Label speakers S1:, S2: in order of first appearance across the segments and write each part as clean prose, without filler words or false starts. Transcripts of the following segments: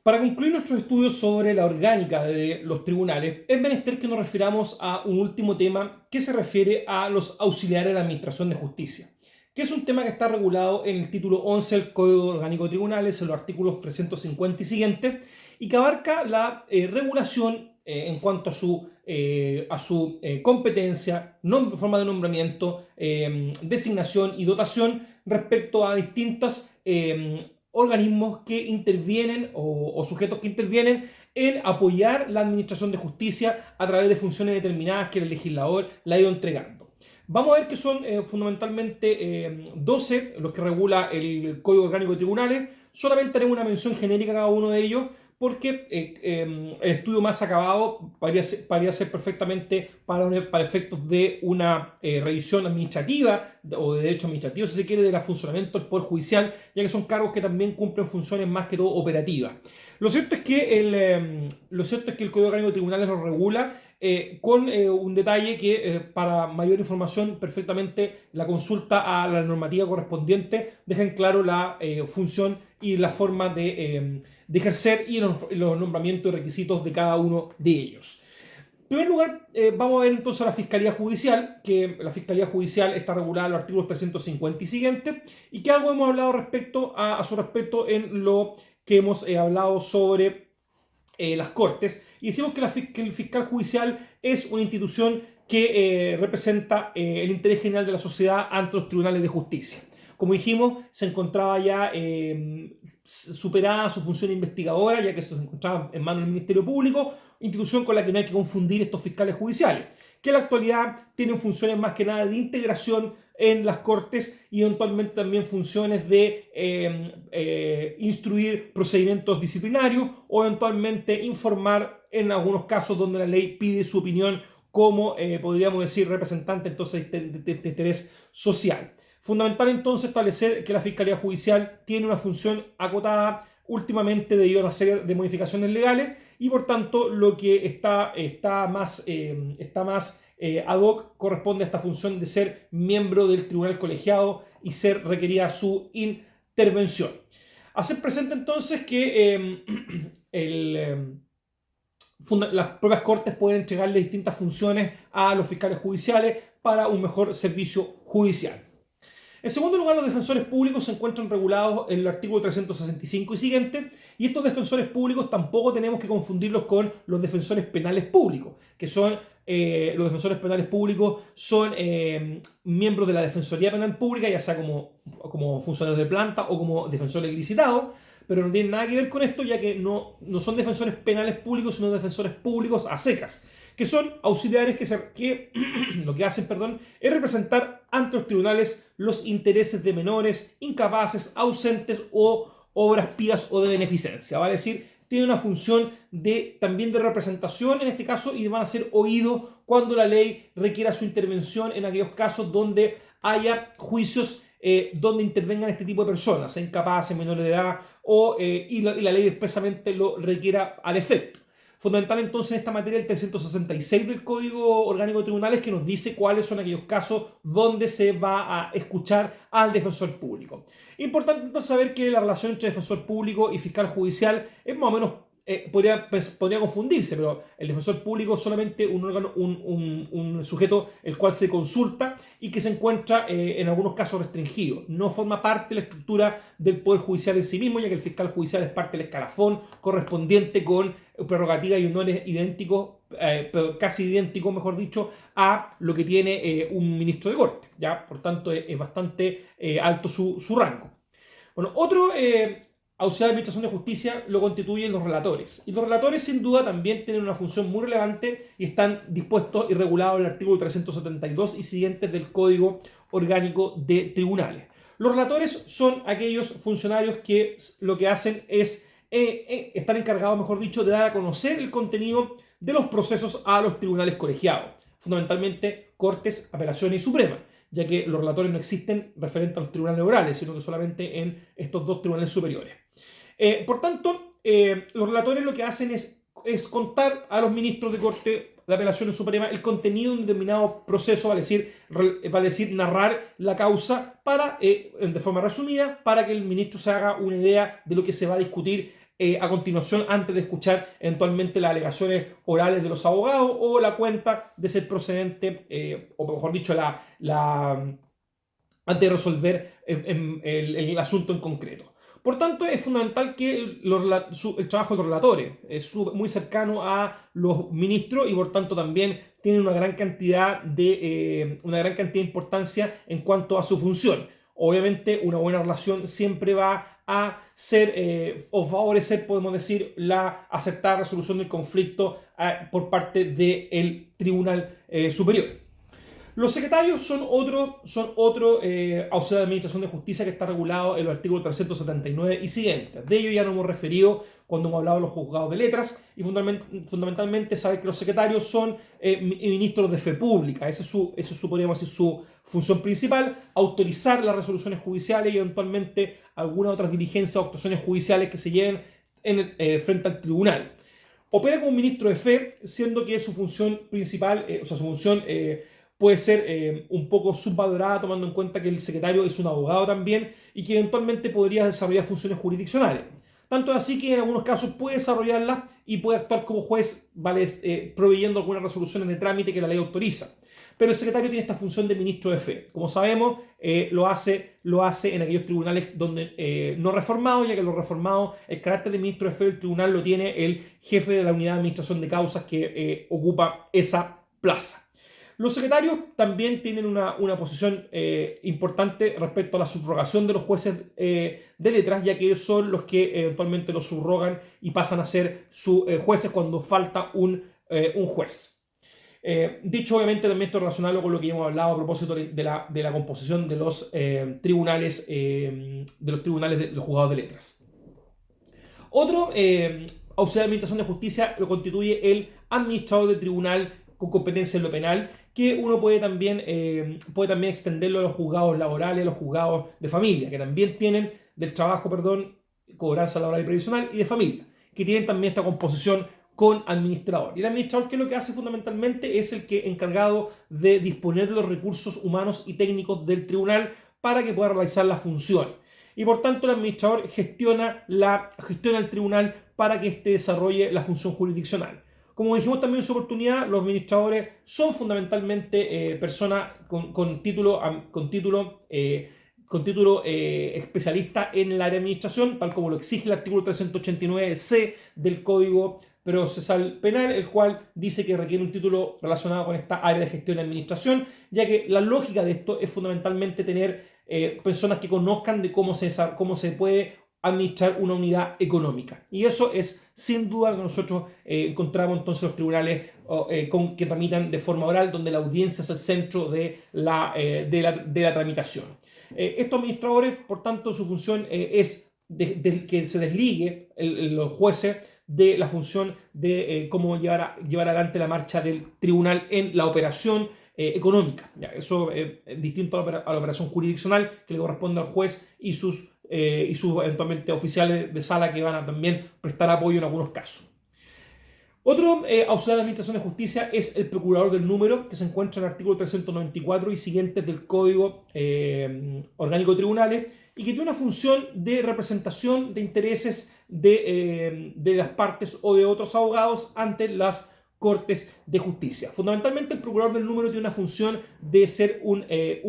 S1: Para concluir nuestros estudios sobre la orgánica de los tribunales, es menester que nos refiramos a un último tema que se refiere a los auxiliares de la Administración de Justicia, que es un tema que está regulado en el título 11 del Código Orgánico de Tribunales, en los artículos 350 y siguientes, y que abarca la regulación en cuanto a su competencia, forma de nombramiento, designación y dotación respecto a distintas organismos que intervienen o sujetos que intervienen en apoyar la administración de justicia a través de funciones determinadas que el legislador le ha ido entregando. Vamos a ver que son fundamentalmente 12 los que regula el Código Orgánico de Tribunales. Solamente haremos una mención genérica a cada uno de ellos porque el estudio más acabado podría ser perfectamente para efectos de una revisión administrativa o de derecho administrativo, si se quiere, del funcionamiento del Poder Judicial, ya que son cargos que también cumplen funciones más que todo operativas. Lo cierto es que el Código Orgánico de Tribunales lo regula con un detalle que para mayor información perfectamente la consulta a la normativa correspondiente deja en claro la función y la forma de ejercer y los nombramientos y requisitos de cada uno de ellos. En primer lugar, vamos a ver entonces la Fiscalía Judicial, que la Fiscalía Judicial está regulada en los artículos 350 y siguientes, y que algo hemos hablado a su respecto en lo que hemos hablado sobre las Cortes, y decimos que el fiscal judicial es una institución que representa el interés general de la sociedad ante los tribunales de justicia. Como dijimos, se encontraba ya superada su función investigadora, ya que se encontraba en manos del Ministerio Público, institución con la que no hay que confundir estos fiscales judiciales, que en la actualidad tienen funciones más que nada de integración en las Cortes y eventualmente también funciones de instruir procedimientos disciplinarios o eventualmente informar en algunos casos donde la ley pide su opinión como, podríamos decir, representante entonces de interés social. Fundamental entonces establecer que la Fiscalía Judicial tiene una función acotada últimamente debido a una serie de modificaciones legales y por tanto lo que está más ad hoc corresponde a esta función de ser miembro del tribunal colegiado y ser requerida su intervención. Hacer presente entonces que las propias Cortes pueden entregarle distintas funciones a los fiscales judiciales para un mejor servicio judicial. En segundo lugar, los defensores públicos se encuentran regulados en el artículo 365 y siguiente, y estos defensores públicos tampoco tenemos que confundirlos con los defensores penales públicos, que son los defensores penales públicos son miembros de la Defensoría Penal Pública, ya sea como funcionarios de planta o como defensores licitados, pero no tienen nada que ver con esto, ya que no son defensores penales públicos, sino defensores públicos a secas, que son auxiliares que lo que hacen, es representar ante los tribunales los intereses de menores, incapaces, ausentes o obras pías o de beneficencia. Vale decir, tiene una función también de representación en este caso y van a ser oídos cuando la ley requiera su intervención en aquellos casos donde haya juicios donde intervengan este tipo de personas, incapaces, menores de edad y la ley expresamente lo requiera al efecto. Fundamental entonces en esta materia el 366 del Código Orgánico de Tribunales, que nos dice cuáles son aquellos casos donde se va a escuchar al defensor público. Importante entonces saber que la relación entre defensor público y fiscal judicial es más o menos, podría confundirse, pero el defensor público es solamente un órgano, un sujeto el cual se consulta y que se encuentra en algunos casos restringido. No forma parte de la estructura del Poder Judicial en sí mismo, ya que el fiscal judicial es parte del escalafón correspondiente con prerrogativas y honores idénticos, pero casi idénticos, mejor dicho, a lo que tiene un ministro de corte, ¿ya? Por tanto, es bastante alto su rango. Bueno, otro auxiliar de administración de justicia lo constituyen los relatores. Y los relatores, sin duda, también tienen una función muy relevante y están dispuestos y regulados en el artículo 372 y siguientes del Código Orgánico de Tribunales. Los relatores son aquellos funcionarios que lo que hacen es están encargados, mejor dicho, de dar a conocer el contenido de los procesos a los tribunales colegiados, fundamentalmente Cortes, Apelaciones y Suprema, ya que los relatores no existen referente a los tribunales orales, sino que solamente en estos dos tribunales superiores. Por tanto, los relatores lo que hacen es contar a los ministros de Corte de Apelaciones Suprema el contenido de un determinado proceso, vale decir narrar la causa de forma resumida, para que el ministro se haga una idea de lo que se va a discutir a continuación antes de escuchar eventualmente las alegaciones orales de los abogados o la cuenta de ser procedente, o mejor dicho, antes de resolver el asunto en concreto. Por tanto, es fundamental que el trabajo de los relatores es muy cercano a los ministros y por tanto también tiene una gran cantidad de importancia en cuanto a su función. Obviamente, una buena relación siempre va a ser o favorecer, podemos decir, la aceptada resolución del conflicto por parte del Tribunal Superior. Los secretarios son otro auxiliar de administración de justicia que está regulado en los artículos 379 y siguientes. De ello ya nos hemos referido cuando hemos hablado de los juzgados de letras y fundamentalmente saber que los secretarios son ministros de fe pública. Esa es su, podríamos decir, su función principal, autorizar las resoluciones judiciales y eventualmente algunas otras diligencias o actuaciones judiciales que se lleven frente al tribunal. Opera como ministro de fe, siendo que su función principal, su función puede ser un poco subvalorada tomando en cuenta que el secretario es un abogado también y que eventualmente podría desarrollar funciones jurisdiccionales. Tanto así que en algunos casos puede desarrollarlas y puede actuar como juez, proveyendo algunas resoluciones de trámite que la ley autoriza. Pero el secretario tiene esta función de ministro de fe. Como sabemos, lo hace en aquellos tribunales donde no reformados, ya que los reformados, el carácter de ministro de fe del tribunal lo tiene el jefe de la unidad de administración de causas que ocupa esa plaza. Los secretarios también tienen una posición importante respecto a la subrogación de los jueces de letras, ya que ellos son los que eventualmente los subrogan y pasan a ser jueces cuando falta un juez. Dicho obviamente también esto relacionado con lo que ya hemos hablado a propósito de la composición de los tribunales de los juzgados de letras. Otro auxiliar de administración de justicia lo constituye el administrador de tribunal con competencia en lo penal, que uno puede también extenderlo a los juzgados laborales, a los juzgados de familia, que también tienen cobranza laboral y previsional y de familia, que tienen también esta composición con administrador. Y el administrador, ¿qué es lo que hace fundamentalmente? Es el que encargado de disponer de los recursos humanos y técnicos del tribunal para que pueda realizar la función. Y por tanto el administrador gestiona el tribunal para que éste desarrolle la función jurisdiccional. Como dijimos también en su oportunidad, los administradores son fundamentalmente personas con título especialista en el área de administración, tal como lo exige el artículo 389C del Código Procesal Penal, el cual dice que requiere un título relacionado con esta área de gestión y administración, ya que la lógica de esto es fundamentalmente tener personas que conozcan de cómo se puede administrar una unidad económica. Y eso es sin duda que nosotros encontramos entonces los tribunales que tramitan de forma oral, donde la audiencia es el centro de la tramitación. Estos administradores, por tanto, su función es que se desligue los jueces de la función de cómo llevar adelante la marcha del tribunal en la operación económica. Ya, eso es distinto a la operación jurisdiccional que le corresponde al juez y sus eventualmente oficiales de sala que van a también prestar apoyo en algunos casos. Otro auxiliar de administración de justicia es el procurador del número, que se encuentra en el artículo 394 y siguientes del Código Orgánico de Tribunales, y que tiene una función de representación de intereses de las partes o de otros abogados ante las Cortes de Justicia. Fundamentalmente, el procurador del número tiene una función de ser un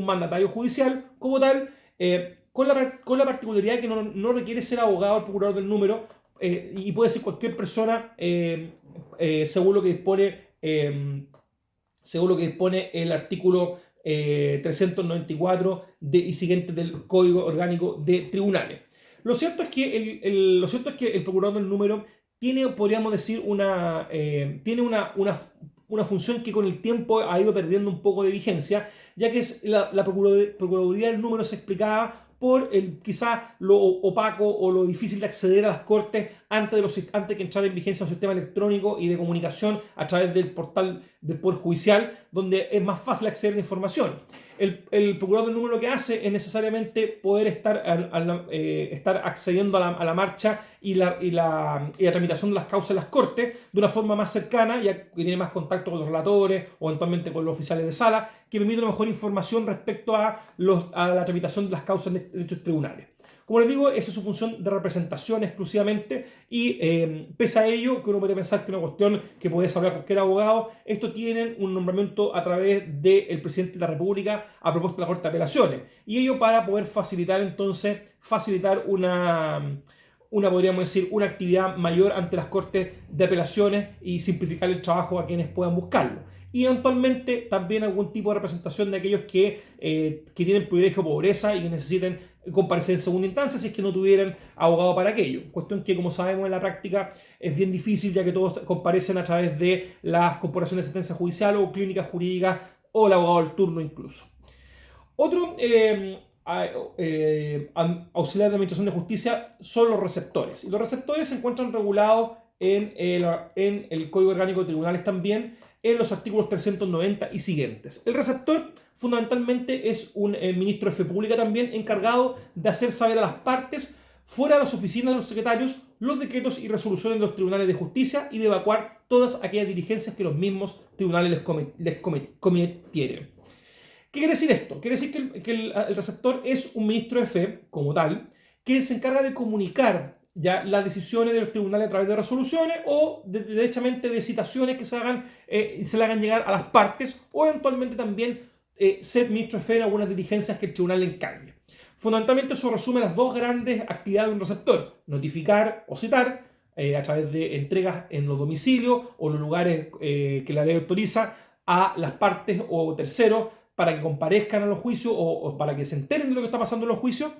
S1: mandatario judicial como tal, con la particularidad de que no requiere ser abogado el procurador del número y puede ser cualquier persona según lo que dispone el artículo 394 y siguientes del Código Orgánico de Tribunales. Lo cierto es que el procurador del número tiene, podríamos decir, una función que con el tiempo ha ido perdiendo un poco de vigencia, ya que es la Procuraduría del número se explicaba por quizá lo opaco o lo difícil de acceder a las cortes antes que entrara en vigencia un sistema electrónico y de comunicación a través del portal del Poder Judicial, donde es más fácil acceder a la información. El procurador del número lo que hace es necesariamente poder estar accediendo a la marcha y la tramitación de las causas en las cortes de una forma más cercana, ya que tiene más contacto con los relatores o eventualmente con los oficiales de sala, que permite una mejor información respecto a la tramitación de las causas de estos tribunales. Como les digo, esa es su función de representación exclusivamente y pese a ello, que uno podría pensar que es una cuestión que puede saber cualquier abogado, esto tienen un nombramiento a través del presidente de la República a propuesta de la Corte de Apelaciones. Y ello para poder facilitar entonces, podríamos decir, una actividad mayor ante las Cortes de Apelaciones y simplificar el trabajo a quienes puedan buscarlo. Y eventualmente también algún tipo de representación de aquellos que tienen privilegio de pobreza y que necesiten comparecer en segunda instancia si es que no tuvieran abogado para aquello. Cuestión que, como sabemos, en la práctica es bien difícil, ya que todos comparecen a través de las corporaciones de sentencia judicial o clínicas jurídicas o el abogado del turno incluso. Otro auxiliar de administración de justicia son los receptores. Y los receptores se encuentran regulados en el Código Orgánico de Tribunales también, en los artículos 390 y siguientes. El receptor fundamentalmente es un ministro de Fe Pública también encargado de hacer saber a las partes fuera de las oficinas de los secretarios los decretos y resoluciones de los tribunales de justicia y de evacuar todas aquellas diligencias que los mismos tribunales les cometieren. ¿Qué quiere decir esto? Quiere decir que el receptor es un ministro de fe, como tal, que se encarga de comunicar ya las decisiones de los tribunales a través de resoluciones o derechamente de citaciones que se le hagan llegar a las partes, o eventualmente también ser ministro de fe en algunas diligencias que el tribunal le encargue. Fundamentalmente eso resume las dos grandes actividades de un receptor: notificar o citar a través de entregas en los domicilios o los lugares que la ley autoriza a las partes o terceros para que comparezcan a los juicios o para que se enteren de lo que está pasando en los juicios.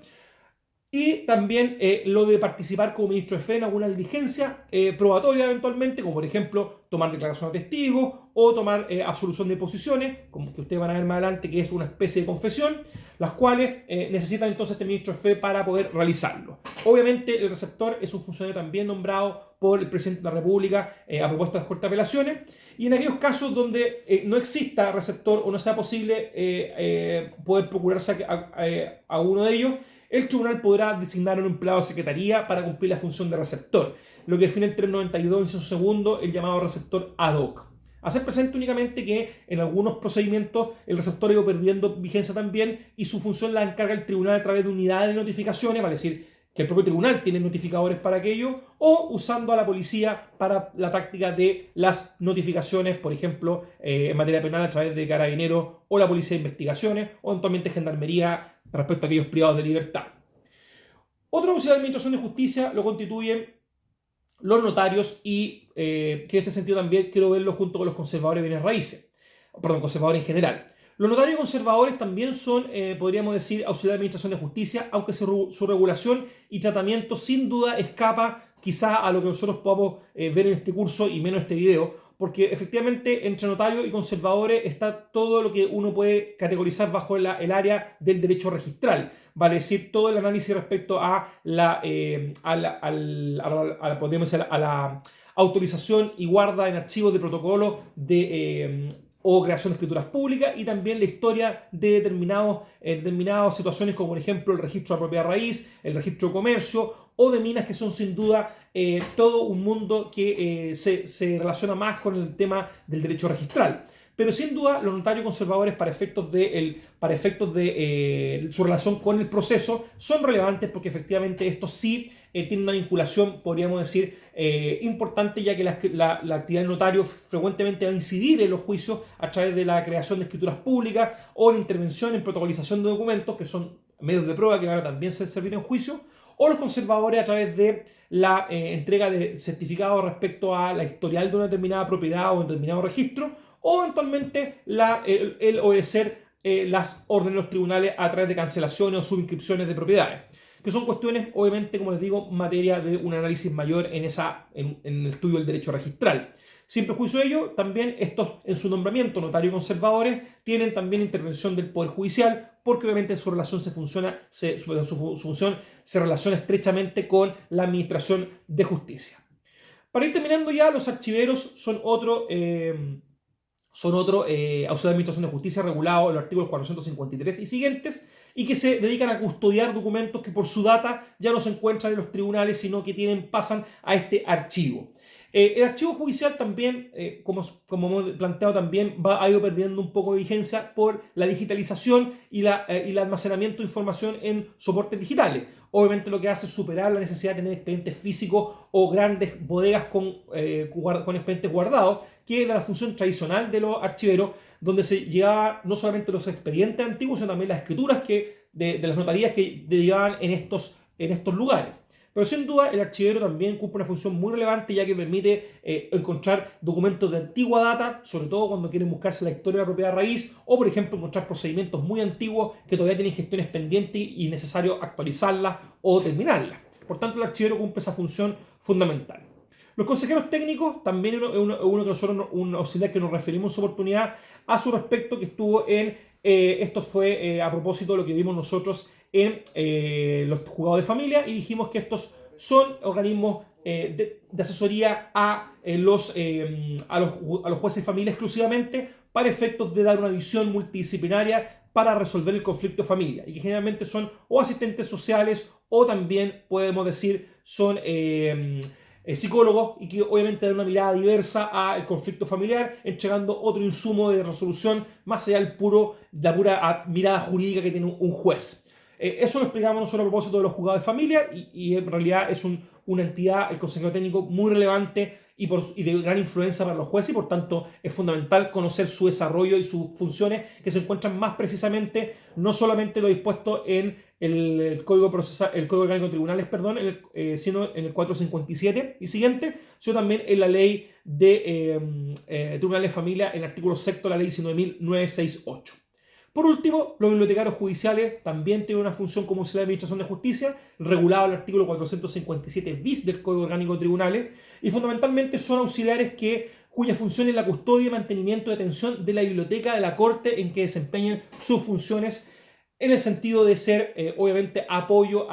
S1: Y también lo de participar como ministro de fe en alguna diligencia probatoria eventualmente, como por ejemplo tomar declaración de testigos o tomar absolución de posiciones, como que ustedes van a ver más adelante, que es una especie de confesión, las cuales necesitan entonces este ministro de fe para poder realizarlo. Obviamente el receptor es un funcionario también nombrado por el presidente de la República a propuesta de las Cortes de Apelaciones, y en aquellos casos donde no exista receptor o no sea posible poder procurarse a uno de ellos, el tribunal podrá designar a un empleado de secretaría para cumplir la función de receptor, lo que define el 392, inciso segundo, el llamado receptor ad hoc. Hacer presente únicamente que en algunos procedimientos el receptor ha ido perdiendo vigencia también y su función la encarga el tribunal a través de unidades de notificaciones, vale decir que el propio tribunal tiene notificadores para aquello, o usando a la policía para la práctica de las notificaciones, por ejemplo, en materia penal a través de Carabineros o la Policía de Investigaciones, o eventualmente Gendarmería respecto a aquellos privados de libertad. Otro auxiliar de administración de justicia lo constituyen los notarios y que en este sentido también quiero verlo junto con los conservadores de bienes raíces, conservadores en general. Los notarios conservadores también son, podríamos decir, auxiliar de administración de justicia, aunque su regulación y tratamiento sin duda escapa quizá a lo que nosotros podamos ver en este curso y menos en este video, porque efectivamente entre notarios y conservadores está todo lo que uno puede categorizar bajo el área del derecho registral, vale decir, todo el análisis respecto a la autorización y guarda en archivos de protocolo o creación de escrituras públicas, y también la historia de determinadas situaciones, como por ejemplo el registro de propiedad raíz, el registro de comercio o de minas, que son sin duda todo un mundo que se relaciona más con el tema del derecho registral. Pero sin duda los notarios conservadores para efectos de su relación con el proceso son relevantes, porque efectivamente estos sí tienen una vinculación, podríamos decir, importante, ya que la actividad del notario frecuentemente va a incidir en los juicios a través de la creación de escrituras públicas o la intervención en protocolización de documentos, que son medios de prueba que van a también servir en juicio, o los conservadores a través de la entrega de certificados respecto a la historial de una determinada propiedad o un determinado registro, o eventualmente el obedecer las órdenes de los tribunales a través de cancelaciones o subinscripciones de propiedades, que son cuestiones, obviamente, como les digo, materia de un análisis mayor en el estudio del derecho registral. Sin prejuicio de ello, también estos, en su nombramiento, notarios conservadores, tienen también intervención del Poder Judicial, porque obviamente su función se relaciona estrechamente con la administración de justicia. Para ir terminando ya, los archiveros son otro auxiliar de administración de justicia regulado en los artículos 453 y siguientes, y que se dedican a custodiar documentos que por su data ya no se encuentran en los tribunales, sino que pasan a este archivo. El archivo judicial también, como hemos planteado, también ha ido perdiendo un poco de vigencia por la digitalización y el almacenamiento de información en soportes digitales. Obviamente lo que hace es superar la necesidad de tener expedientes físicos o grandes bodegas con expedientes guardados, que era la función tradicional de los archiveros, donde se llevaba no solamente los expedientes antiguos, sino también las escrituras de las notarías que derivaban en estos lugares. Pero sin duda el archivero también cumple una función muy relevante, ya que permite encontrar documentos de antigua data, sobre todo cuando quieren buscarse la historia de la propiedad raíz, o por ejemplo encontrar procedimientos muy antiguos que todavía tienen gestiones pendientes y es necesario actualizarlas o terminarlas. Por tanto, el archivero cumple esa función fundamental. Los consejeros técnicos también es uno que nosotros, un auxiliar que nos referimos en su oportunidad a su respecto, que estuvo esto fue a propósito de lo que vimos nosotros en los juzgados de familia, y dijimos que estos son organismos de asesoría a los jueces de familia exclusivamente para efectos de dar una visión multidisciplinaria para resolver el conflicto de familia, y que generalmente son o asistentes sociales o también podemos decir son psicólogos, y que obviamente dan una mirada diversa al conflicto familiar, entregando otro insumo de resolución más allá de la pura mirada jurídica que tiene un juez. Eso lo explicamos nosotros a propósito de los juzgados de familia, y en realidad es una entidad, el consejero técnico, muy relevante y de gran influencia para los jueces, y por tanto es fundamental conocer su desarrollo y sus funciones, que se encuentran más precisamente no solamente lo dispuesto en el Código Orgánico de Tribunales, sino en el 457 y siguiente, sino también en la ley de Tribunales de Familia, en el artículo 6 de la ley 19.968. Por último, los bibliotecarios judiciales también tienen una función como auxiliar de administración de justicia, regulado en el artículo 457 bis del Código Orgánico de Tribunales, y fundamentalmente son auxiliares cuya función es la custodia y mantenimiento de atención de la biblioteca de la Corte, en que desempeñan sus funciones, en el sentido de ser, obviamente, apoyo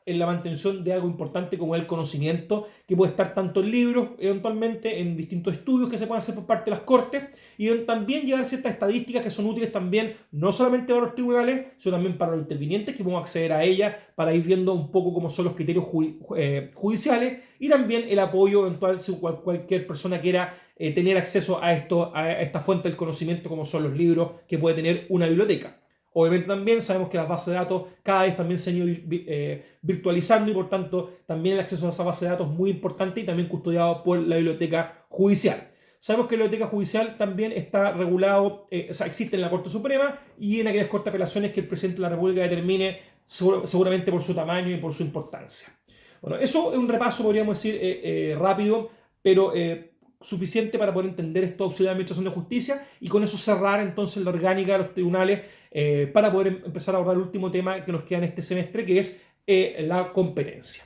S1: en la mantención de algo importante como el conocimiento, que puede estar tanto en libros, eventualmente en distintos estudios que se pueden hacer por parte de las Cortes, y también llevar ciertas estadísticas que son útiles también, no solamente para los tribunales, sino también para los intervinientes, que podemos acceder a ellas para ir viendo un poco cómo son los criterios judiciales, y también el apoyo eventual si cualquier persona quiera tener acceso a esta fuente del conocimiento, como son los libros que puede tener una biblioteca. Obviamente también sabemos que las bases de datos cada vez también se han ido virtualizando, y por tanto también el acceso a esa base de datos es muy importante y también custodiado por la biblioteca judicial. Sabemos que la biblioteca judicial también está regulado, existe en la Corte Suprema y en aquellas cortes de apelaciones que el presidente de la República determine, seguramente por su tamaño y por su importancia. Bueno, eso es un repaso, podríamos decir, rápido, pero suficiente para poder entender esto auxiliar de administración de justicia, y con eso cerrar entonces la orgánica de los tribunales para poder empezar a abordar el último tema que nos queda en este semestre, que es la competencia.